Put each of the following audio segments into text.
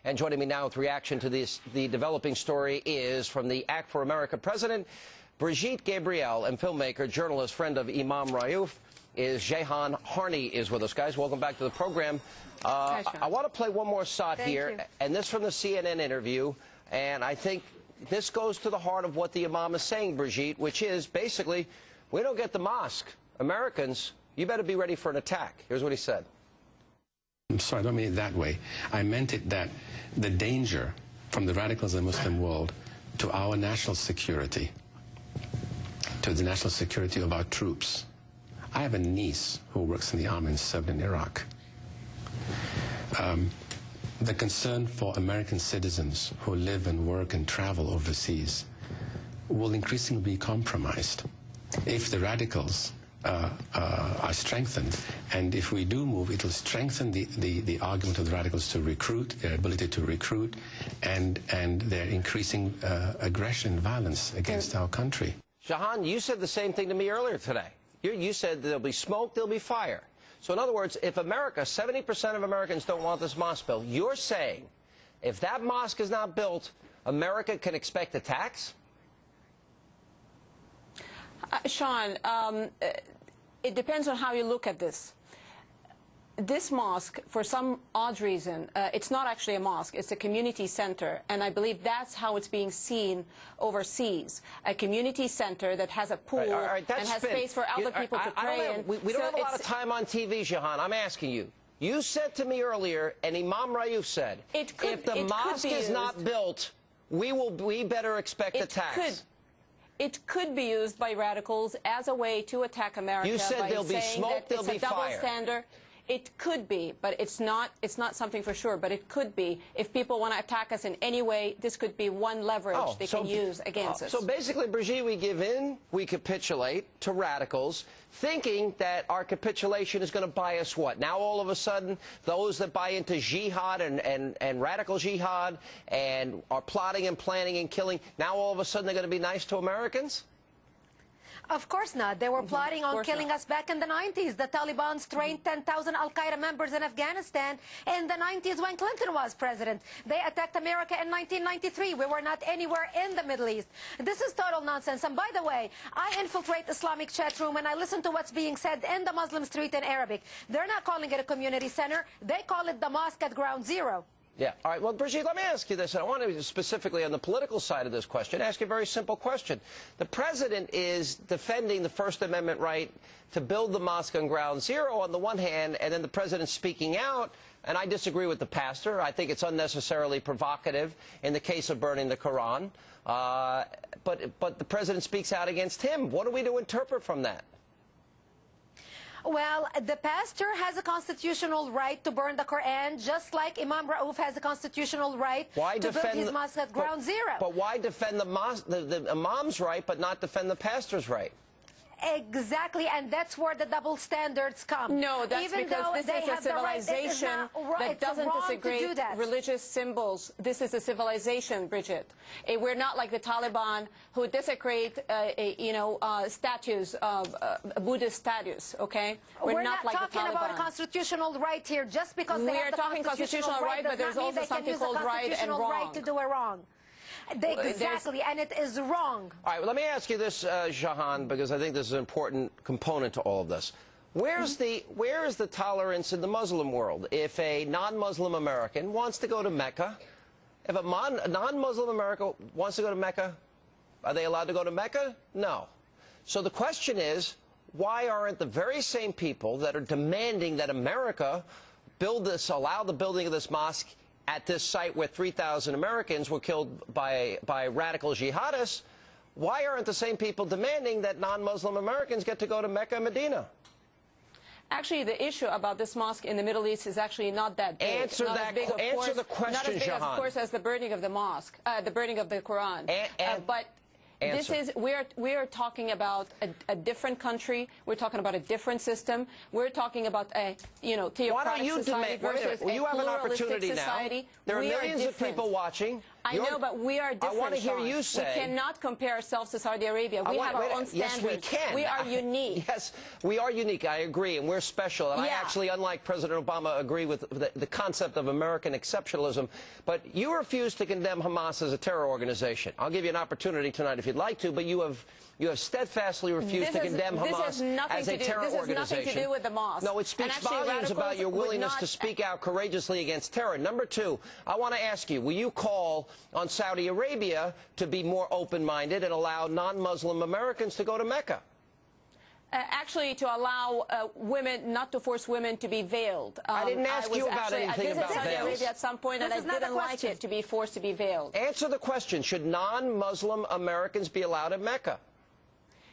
And joining me now with reaction to this, the developing story is from the Act for America president, Brigitte Gabriel, and filmmaker, journalist, friend of Imam Rayouf, is Sean Hannity is with us. Guys, welcome back to the program. Hi, I want to play one more shot here, and this from the CNN interview, and I think this goes to the heart of what the Imam is saying, Brigitte, which is basically, we don't get the mosque. Americans, you better be ready for an attack. Here's what he said. I'm sorry, I don't mean it that way. I meant it that the danger from the radicals in the Muslim world to our national security, to the national security of our troops. I have a niece who works in the army and served in Iraq. The concern for American citizens who live and work and travel overseas will increasingly be compromised if the radicals are strengthened. And if we do move, it will strengthen the argument of the radicals to recruit, their ability to recruit, and their increasing aggression and violence against our country. Sean, you said the same thing to me earlier today. You said there'll be smoke, there'll be fire. So in other words, if America, 70% of Americans don't want this mosque built, you're saying if that mosque is not built, America can expect attacks? Sean, it depends on how you look at this. This mosque, for some odd reason, it's not actually a mosque, it's a community center, and I believe that's how it's being seen overseas. A community center that has a pool and has space for other people to pray in. We don't have a lot of time on TV, Jahan. I'm asking you. You said to me earlier, and Imam Rayouf said, if the mosque is not built, we better expect attacks. It could be used by radicals as a way to attack America. You said there'll be smoke, there'll be fire. It's a double standard. It could be, but it's not something for sure, but it could be. If people want to attack us in any way, this could be one leverage they can use against us. So basically, Brigitte, we give in, we capitulate to radicals, thinking that our capitulation is going to buy us what? Now all of a sudden, those that buy into jihad and radical jihad and are plotting and planning and killing, now all of a sudden they're going to be nice to Americans? Of course not. They were plotting on killing us back in the 90s. The Taliban trained 10,000 al-Qaeda members in Afghanistan in the 90s when Clinton was president. They attacked America in 1993. We were not anywhere in the Middle East. This is total nonsense. And by the way, I infiltrate Islamic chat room and I listen to what's being said in the Muslim street in Arabic. They're not calling it a community center. They call it the mosque at ground zero. Yeah. All right. Well, Brigitte, let me ask you this. And I want to specifically on the political side of this question ask you a very simple question. The president is defending the First Amendment right to build the mosque on ground zero on the one hand, and then the president speaking out. And I disagree with the pastor. I think it's unnecessarily provocative in the case of burning the Quran. But the president speaks out against him. What are we to interpret from that? Well, the pastor has a constitutional right to burn the Quran, just like Imam Rayouf has a constitutional right to build his mosque at ground zero. But why defend the imam's right but not defend the pastor's right? Exactly, and that's where the double standards come. No, that's because this is a civilization that doesn't disagree religious symbols. This is a civilization, Brigitte. We're not like the Taliban who desecrate, statues of Buddhist statues. Okay, we're not like talking about a constitutional right here. Just because they have the constitutional right, but there's also something called right and wrong. Right to do it wrong. Exactly, and it is wrong. All right, well, let me ask you this, Jahan, because I think this is an important component to all of this. Where is the tolerance in the Muslim world? If a non-Muslim American wants to go to Mecca, if a non-Muslim American wants to go to Mecca, are they allowed to go to Mecca? No. So the question is, why aren't the very same people that are demanding that America allow the building of this mosque at this site where 3,000 Americans were killed by radical jihadists, why aren't the same people demanding that non-Muslim Americans get to go to Mecca and Medina? Actually, the issue about this mosque in the Middle East is actually not that big. Answer the question, not as big, Jahan. of course, as the burning of the mosque, the burning of the Quran. But this is we are talking about a different country. We're talking about a different system. We're talking about a theocratic society versus a pluralistic society. There are millions of people watching. I know, but we are different. I want to hear Sean. you say. We cannot compare ourselves to Saudi Arabia. We have our own standards. Yes, we can. We are unique. Yes, we are unique. I agree, and we're special. And I actually, unlike President Obama, agree with the concept of American exceptionalism. But you refuse to condemn Hamas as a terror organization. I'll give you an opportunity tonight if you'd like to, but you have steadfastly refused to condemn Hamas as a terror organization. This has nothing to do with the mosque. No, it speaks volumes about your willingness to speak out courageously against terror. Number two, I want to ask you, will you call on Saudi Arabia to be more open-minded and allow non-Muslim Americans to go to Mecca? Actually, to allow women, not to force women to be veiled. I didn't ask you about anything about Saudi veils. Arabia at some point, and I didn't like it to be forced to be veiled. Answer the question. Should non-Muslim Americans be allowed in Mecca?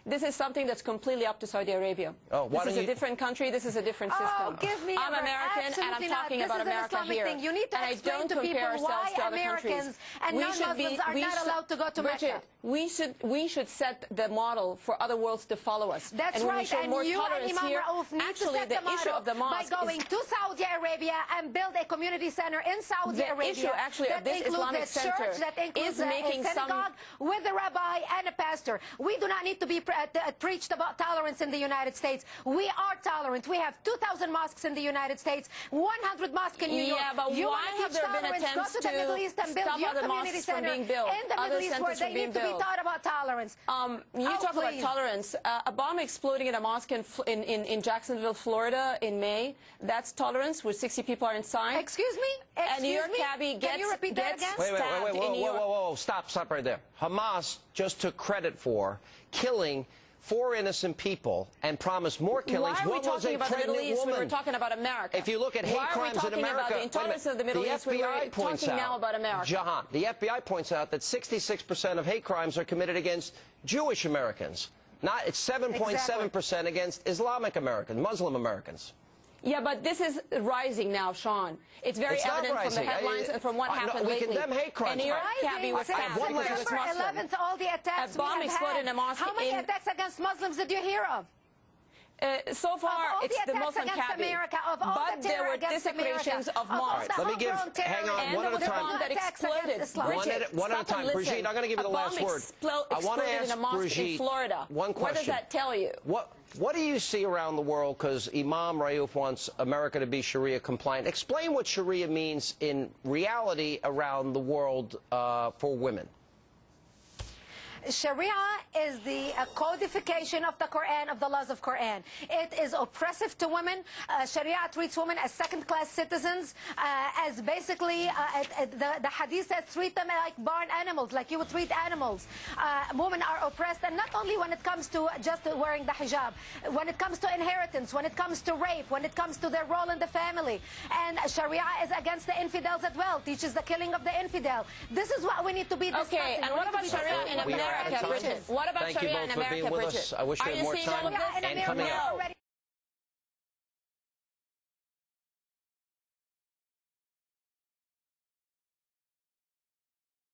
This is something that's completely up to Saudi Arabia. Oh, this is a different country. This is a different system. Give me I'm American, and I'm talking about America here. Thing. You need to explain to people why Americans and non-Muslims are not allowed to go to Mecca. We should set the model for other worlds to follow us. That's right, and you and Imam Raouf need to set the model by going to Saudi Arabia and build a community center in Saudi Arabia. The issue actually of this Islamic center is making a synagogue with a rabbi and a pastor. We do not need to be preached about tolerance in the United States. We are tolerant. We have 2,000 mosques in the United States, 100 mosques in New York. Yeah, but you why have there been attempts to the Middle East and build your community center in the Middle East where they need to be taught about tolerance? You talk about tolerance. A bomb exploding in a mosque in Jacksonville, Florida in May, that's tolerance where 60 people are inside? Excuse me? A New York cabbie gets stabbed in New York. Whoa, stop right there. Hamas just took credit for killing 4 innocent people and promised more killings. Why are we talking about the Middle East when we're talking about America? If you look at hate crimes in America, why are we talking about the intolerance of the Middle East when we're talking now about America? Jahan, the FBI points out that 66% of hate crimes are committed against Jewish Americans. It's 7.7% against Islamic Americans, Muslim Americans. Yeah, but this is rising now, Sean. It's very evident from the headlines and from what happened lately. We condemn hate crimes. And New York cabbie was stabbed because he was Muslim. 11th, all the attacks a bomb exploded in a mosque. How many attacks against Muslims did you hear of? So far, it's the Muslim cabbie. But there were desecrations of mosques. Right, let me hang on, one at a time. That exploded. One at a time. Brigitte, I'm going to give you the last word. I want to ask Brigitte in Florida. One question. What does that tell you? What do you see around the world? Because Imam Raouf wants America to be Sharia compliant. Explain what Sharia means in reality around the world for women. Sharia is the codification of the Quran, of the laws of Quran. It is oppressive to women. Sharia treats women as second-class citizens, as basically the hadith says treat them like barn animals, like you would treat animals. Women are oppressed, and not only when it comes to just wearing the hijab, when it comes to inheritance, when it comes to rape, when it comes to their role in the family. And Sharia is against the infidels as well, teaches the killing of the infidel. This is what we need to be discussing. Okay, and what about Sharia in America? What about Sharia in America, Brigitte? I wish we had more time and coming up.